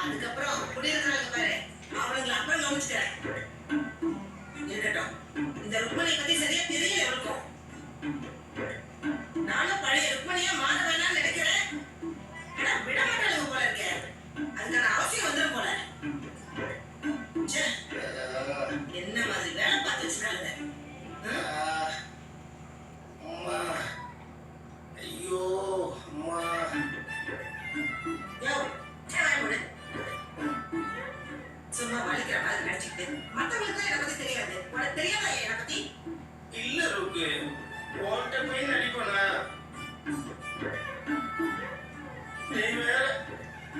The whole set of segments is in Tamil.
அதுக்கப்புறம் குடியிருக்கிறாங்க பாரு, அவனுங்களை அப்புறம் கவனிச்சுக்கிறேன். இருக்கட்டும், இந்த ருக்மணியை பத்தி சரியா தெரியல இருக்கும். நானும் பழைய ருக்மணியா மாற வேணாம்னு நினைக்கிறேன். ஆனா விட மாட்டாளுங்க போல இருக்கே. அதுக்கான அவசியம் வந்துடும் போல. ச்சே, என்ன மாதிரி வேலை பார்த்து வச்சுட்டாங்க. அம்மா, ஐயோ அம்மா. யோ, வாய் சும்மா வலிக்கிற மாதிரி நடிச்சுக்கிட்டு மத்தவங்களுக்கு தான் என்னை பத்தி தெரியாது. உனக்கு தெரியாதா என்னை பத்தி? இல்ல ருக்கு, உன்கிட்ட போய் நடிப்பனா? நீ வேற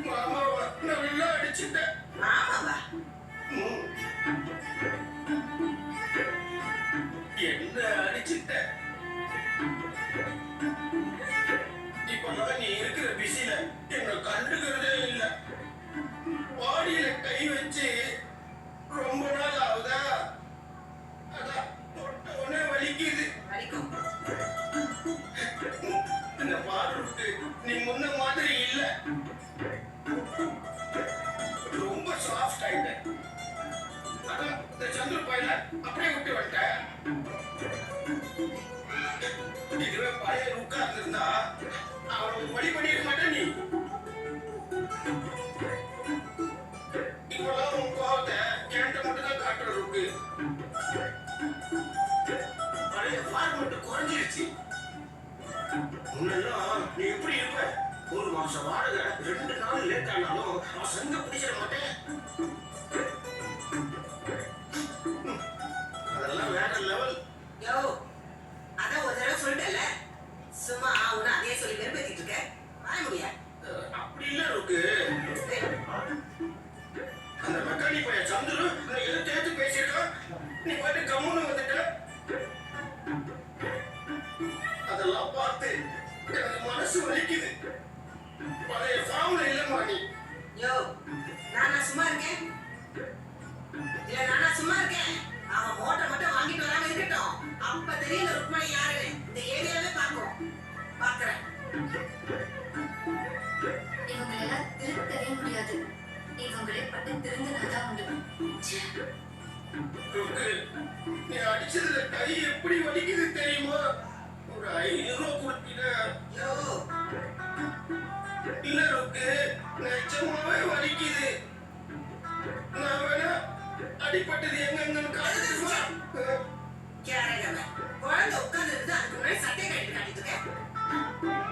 மாமாவை நல்லா அடிச்சுட்ட. மாமாவா? என்ன அடிச்சுட்ட? இப்பதான் நீ இருக்கிற பிஸில என்ன கண்டுக்கிறதே இல்ல. பாடியில கை வச்சு ரொம்ப நாள் ஆகுதா? அதான் தொட்ட உடனே வலிக்குது. வலிக்கும். இந்த பாடுறதுக்கு நீ முன்ன மாதிரி இல்ல. ரொம்ப சாஃப்ட் ஆயிட்ட. அதான் இந்த சந்திர பையல அப்படியே விட்டு வந்துட்டேன். இதுவே பழைய உட்கார்ந்து இருந்தா அவனுக்கு வழி பண்ணிருக்க மாட்டேன். நீ இப்பெல்லாம் உன் கோபத்தை என்கிட்ட மட்டும் தான் காட்டுற இருக்கு. பழைய ஃபார்மெட் குறைஞ்சிருச்சு. முன்னெல்லாம் நீ எப்படி இருப்ப? ஒரு மாசம் வாடகை 2 நாள் லேட் ஆனாலும் நான் சங்க பிடிச்சிட மாட்டேன். அதெல்லாம் வேற லெவல். யோ, அதான் ஒரு தடவை சொல்லிட்டல. சும்மா உன்னை அதே சொல்லி வெறுப்பேத்திட்டு இருக்க. வாய முடியா? அப்படி இல்ல இருக்கு. அந்த மெக்கானிக் பையன் சந்துரு எது தேர்த்து பேசியிருக்கான். நீ பாட்டு கம்முன்னு வந்துட்ட. அதெல்லாம் பார்த்து எனக்கு மனசு வலிக்குது. பழைய ஃபார்ம்ல இல்லம்மா நீ. யோ, நானா சும்மா இருக்கேன்? இல்ல நானா சும்மா இருக்கேன்? அவன் மோட்டர் மட்டும் வாங்கிட்டு வராம இருக்கட்டும். அப்ப தெரியல ருக்மணி யாருன்னு. இந்த ஏரியாவே பார்க்கும். பார்க்கறேன். இவங்களெல்லாம் திருத்தவே முடியாது. இவங்களே பட்டு திருந்தினாதான் உண்டு. ருக்கு, நீ அடிச்சதுல கை எப்படி வலிக்குது தெரியுமா? ஒரு 500 ரூபா கொடுத்தீங்க. யோ, இல்ல ருக்கு, நிஜமாவே வலிக்குது. நான் வேணா அடிப்பட்டது எங்கன்னு காட்டுமா? கேரள குழந்தை உட்கார்ந்து இருந்து அதுக்கு முன்னாடி சட்டை கட்டிட்டு காட்டிட்டு இருக்க.